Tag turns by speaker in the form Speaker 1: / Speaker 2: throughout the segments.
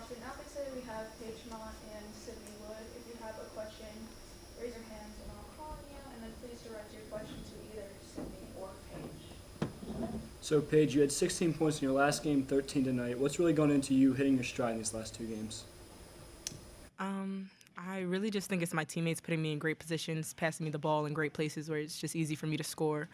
Speaker 1: varsity. Obviously, we have Paige, Mott, and Sydney Wood. If you have a question, raise your hands and I'll call on you. And then please direct your question to either Sydney or Paige.
Speaker 2: So, Paige, you had 16 points in your last game, 13 tonight. What's really gone into you hitting your stride in these last two games?
Speaker 3: I really just think it's my teammates putting me in great positions, passing me the ball in great places where it's just easy for me to score.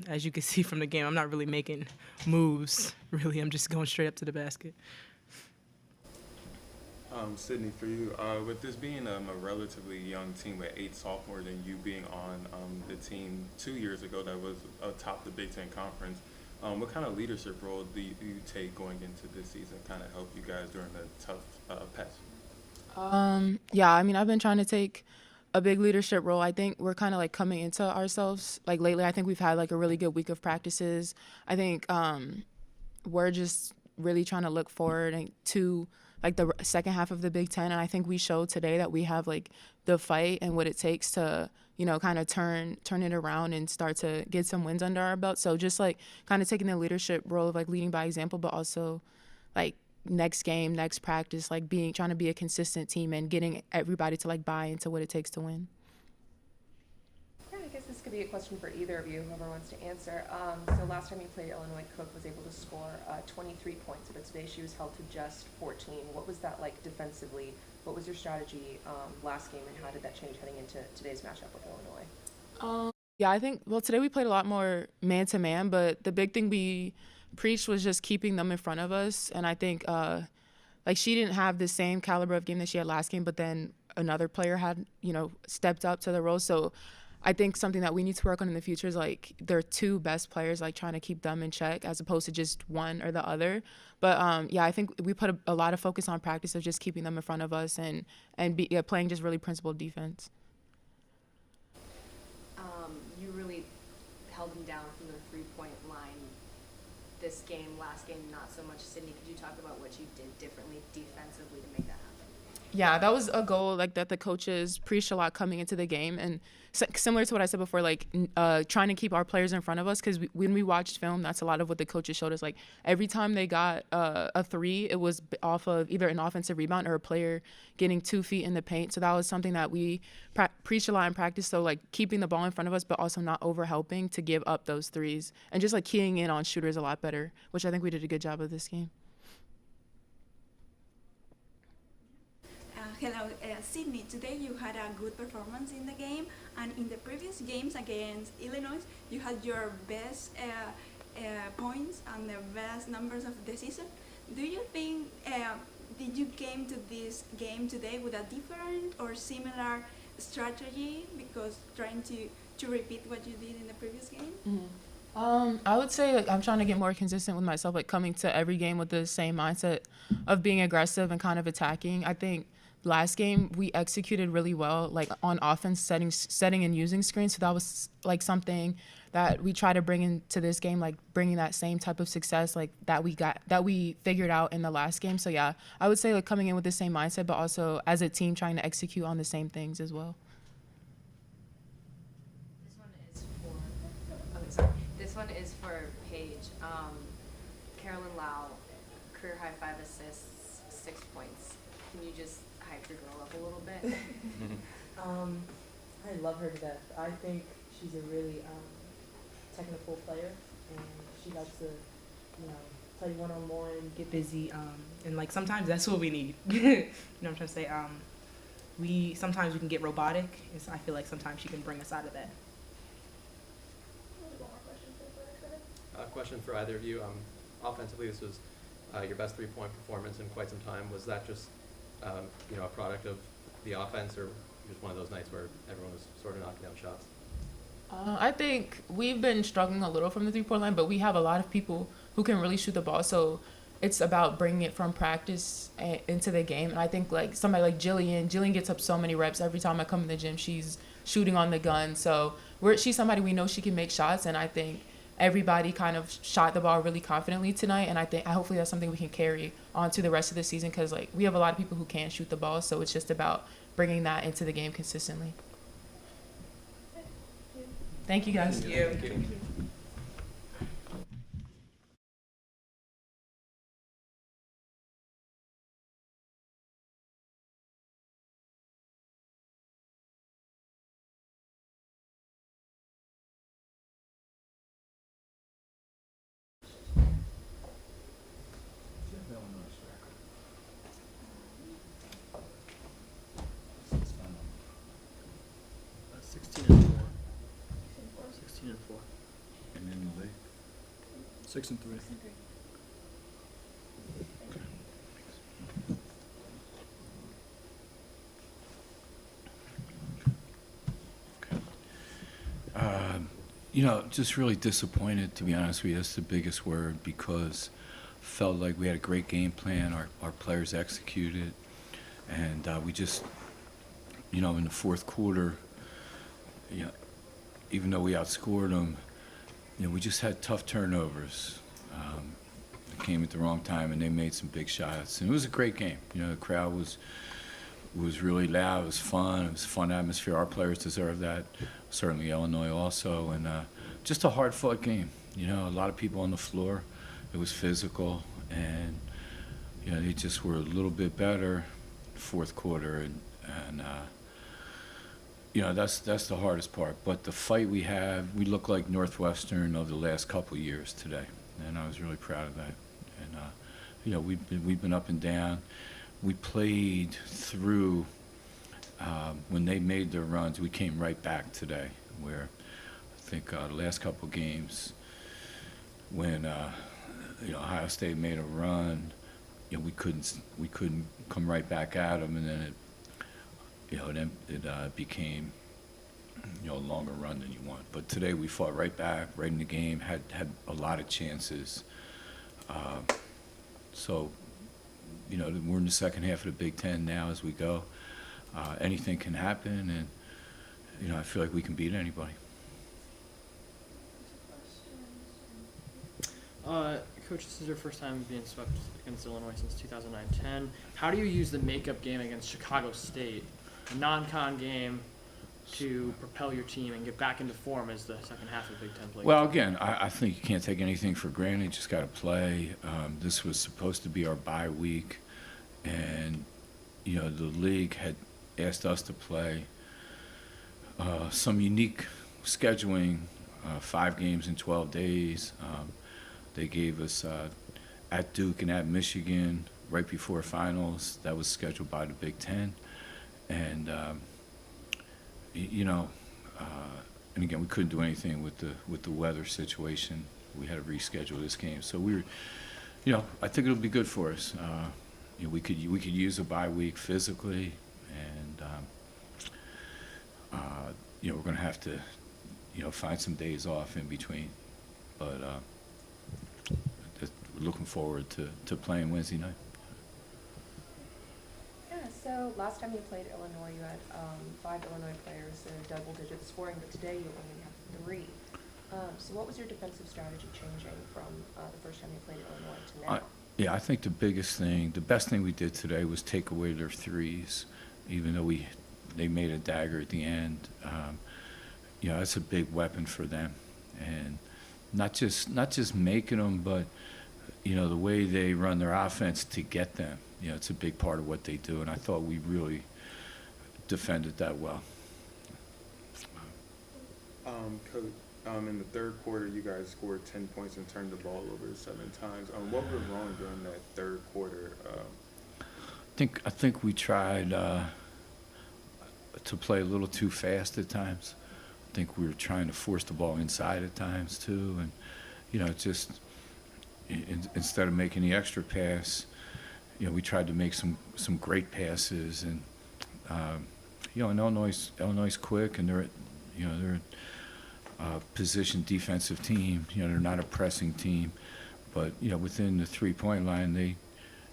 Speaker 3: As you can see from the game, I'm not really making moves, really. I'm just going straight up to the basket.
Speaker 4: Sydney, for you, with this being a relatively young team with 8 sophomores and you being on the team 2 years ago that was atop the Big Ten Conference, what kind of leadership role do you take going into this season, kind of help you guys during the tough patch?
Speaker 5: Yeah, I mean, I've been trying to take a big leadership role. I think we're kind of like coming into ourselves. Like lately, I think we've had like a really good week of practices. I think we're just really trying to look forward and to like the second half of the Big Ten. And I think we showed today that we have like the fight and what it takes to, you know, kind of turn it around and start to get some wins under our belt. So just like kind of taking the leadership role of like leading by example, but also like next game, next practice, like trying to be a consistent team and getting everybody to like buy into what it takes to win.
Speaker 6: I guess this could be a question for either of you, whoever wants to answer. So last time you played Illinois, Cook was able to score 23 points, but today she was held to just 14. What was that like defensively? What was your strategy last game, and how did that change heading into today's matchup with Illinois?
Speaker 5: Yeah, I think, well, today we played a lot more man-to-man, but the big thing we preached was just keeping them in front of us. And I think, like, she didn't have the same caliber of game that she had last game, but then another player had, you know, stepped up to the role. So I think something that we need to work on in the future is, like, their two best players, like, trying to keep them in check as opposed to just one or the other. But, yeah, I think we put a lot of focus on practice of just keeping them in front of us and playing just really principled defense.
Speaker 7: You really held them down from the three-point line this game, last game, not so much. Sydney, could you talk about what you did differently defensively to make that happen?
Speaker 5: Yeah, that was a goal like that the coaches preached a lot coming into the game, and similar to what I said before, like trying to keep our players in front of us, because when we watched film, that's a lot of what the coaches showed us. Like every time they got a three, it was off of either an offensive rebound or a player getting 2 feet in the paint. So that was something that we preached a lot in practice. So like keeping the ball in front of us, but also not over helping to give up those threes, and just like keying in on shooters a lot better, which I think we did a good job of this game.
Speaker 8: Hello, Sydney. Today you had a good performance in the game, and in the previous games against Illinois, you had your best points and the best numbers of the season. Do you think did you came to this game today with a different or similar strategy, because trying to repeat what you did in the previous game?
Speaker 5: Mm-hmm. I would say like I'm trying to get more consistent with myself, like coming to every game with the same mindset of being aggressive and kind of attacking. I think last game we executed really well, like on offense, setting and using screens. So that was like something that we try to bring into this game, like bringing that same type of success like that we figured out in the last game. So yeah, I would say like coming in with the same mindset, but also as a team trying to execute on the same things as well.
Speaker 7: This one is for Paige. Carolyn Lau, career high 5 assists, 6 points. Can you just hype your girl up a little bit?
Speaker 9: I love her to death. I think she's a really technical player, and she likes to, play one-on-one, get busy,
Speaker 3: And like sometimes that's what we need. You know what I'm trying to say? Sometimes we can get robotic, and so I feel like sometimes she can bring us out of that.
Speaker 10: Question for either of you. Offensively, this was your best three-point performance in quite some time. Was that just a product of the offense, or just one of those nights where everyone was sort of knocking down shots?
Speaker 5: I think we've been struggling a little from the three-point line, but we have a lot of people who can really shoot the ball. So it's about bringing it from practice into the game. And I think like somebody like Jillian gets up so many reps. Every time I come in the gym, she's shooting on the gun. So she's somebody we know she can make shots, and I think everybody kind of shot the ball really confidently tonight, and I think hopefully that's something we can carry on to the rest of the season, because like we have a lot of people who can't shoot the ball, so it's just about bringing that into the game consistently. Thank you guys.
Speaker 3: Thank you.
Speaker 10: Thank you.
Speaker 11: And in the league?
Speaker 2: 6-3.
Speaker 11: Just really disappointed, to be honest with you. That's the biggest word, because felt like we had a great game plan. Our players executed. And we just, in the fourth quarter, even though we outscored them, we just had tough turnovers. It came at the wrong time, and they made some big shots. And it was a great game. The crowd was really loud. It was fun. It was a fun atmosphere. Our players deserve that. Certainly Illinois also. And just a hard-fought game. A lot of people on the floor. It was physical. And, they just were a little bit better fourth quarter. And that's the hardest part. But the fight we have, we look like Northwestern of the last couple of years today. And I was really proud of that. And, we've been up and down. We played through, when they made their runs, we came right back today, where I think the last couple of games, when Ohio State made a run, we couldn't come right back at them, and then it became a longer run than you want. But today we fought right back, right in the game, had a lot of chances. So we're in the second half of the Big Ten now as we go. Anything can happen, and I feel like we can beat anybody.
Speaker 12: Coach, this is your first time being swept against Illinois since 2009-10. How do you use the makeup game against Chicago State, a non-con game, to propel your team and get back into form as the second half of the Big Ten plays?
Speaker 11: Well, again, I think you can't take anything for granted. You just got to play. This was supposed to be our bye week, and the league had asked us to play some unique scheduling, 5 games in 12 days. They gave us at Duke and at Michigan right before finals. That was scheduled by the Big Ten, and and again, we couldn't do anything with the weather situation. We had to reschedule this game, so we were, I think it'll be good for us. We could use a bye week physically, and we're going to have to find some days off in between, but looking forward to playing Wednesday night.
Speaker 6: Yeah, so last time you played Illinois, you had 5 Illinois players in double-digit scoring, but today you only have 3. So what was your defensive strategy changing from the first time you played Illinois to now?
Speaker 11: Yeah, I think the best thing we did today was take away their threes, even though they made a dagger at the end. That's a big weapon for them, and not just making them, but the way they run their offense to get them. It's a big part of what they do, and I thought we really defended that well.
Speaker 4: Coach, in the third quarter, you guys scored 10 points and turned the ball over 7 times. What went wrong during that third quarter?
Speaker 11: I think we tried to play a little too fast at times. I think we were trying to force the ball inside at times too, and just instead of making the extra pass, we tried to make some great passes, and and Illinois quick, and they're a position defensive team. They're not a pressing team, but within the 3-point line,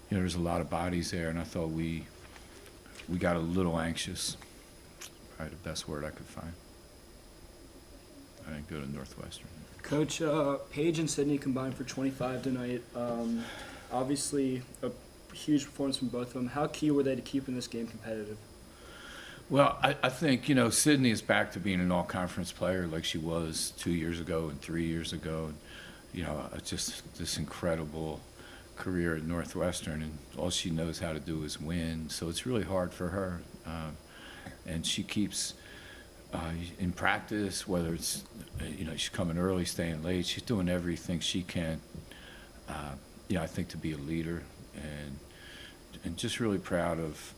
Speaker 11: there's a lot of bodies there, and I thought we got a little anxious. Probably the best word I could find. I didn't go to Northwestern.
Speaker 2: Coach, Paige and Sydney combined for 25 tonight. Obviously, a huge performance from both of them. How key were they to keeping this game competitive?
Speaker 11: Well, I think, Sydney is back to being an all-conference player like she was 2 years ago and 3 years ago. Just this incredible career at Northwestern, and all she knows how to do is win. So it's really hard for her. And she keeps, in practice, whether it's, she's coming early, staying late, she's doing everything she can, I think, to be a leader, and just really proud of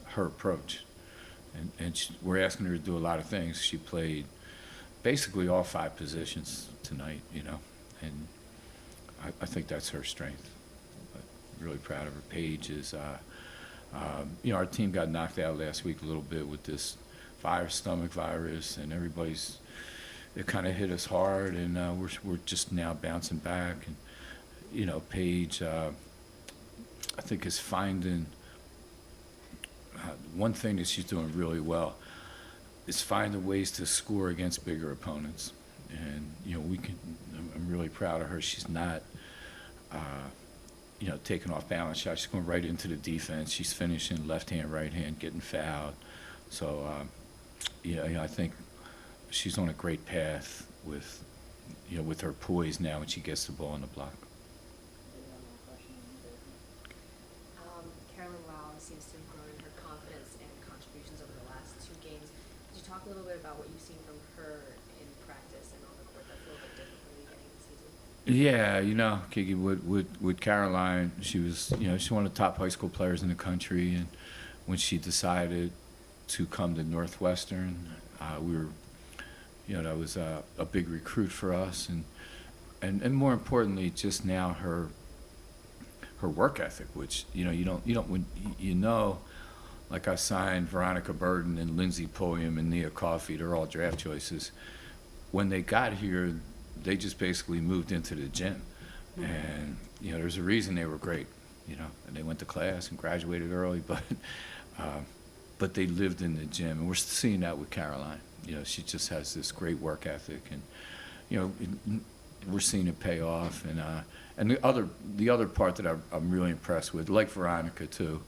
Speaker 11: her approach. And we're asking her to do a lot of things. She played basically all 5 positions tonight, you know, and I think that's her strength. But really proud of her. Paige is, you know, our team got knocked out last week a little bit with this stomach virus, and it kind of hit us hard, and we're just now bouncing back. And you know, Paige, I think is finding one thing that she's doing really well is finding ways to score against bigger opponents. And you know, I'm really proud of her. She's not, you know, taking off balance shots. She's going right into the defense. She's finishing left hand, right hand, getting fouled. So, you know, I think she's on a great path with, you know, with her poise now when she gets the ball in the block.
Speaker 7: Carolyn Wow seems to have grown in her confidence and contributions over the last 2 games. Could you talk a little bit about what you've seen from her in practice and on the court that's a little bit different from the beginning of the season?
Speaker 11: Yeah, you know, Kiki, with Caroline, she was, you know, she's one of the top high school players in the country, and when she decided to come to Northwestern, we were, you know, that was a big recruit for us, and more importantly, just now her work ethic, which you know when you know, like I signed Veronica Burden and Lindsay Pulliam and Nia Coffey, they're all draft choices. When they got here, they just basically moved into the gym, and you know, there's a reason they were great, you know, and they went to class and graduated early, but they lived in the gym, and we're seeing that with Caroline. You know, she just has this great work ethic, and you know, we're seeing it pay off. And the other part that I'm really impressed with, like Veronica too,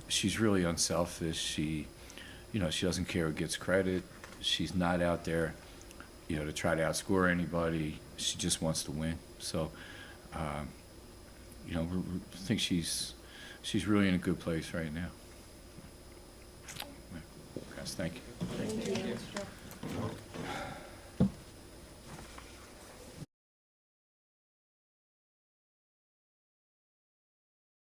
Speaker 11: she's really unselfish. She, you know, she doesn't care who gets credit. She's not out there, you know, to try to outscore anybody. She just wants to win. So, you know, I think she's really in a good place right now. Guys, thank you.
Speaker 12: Thank you.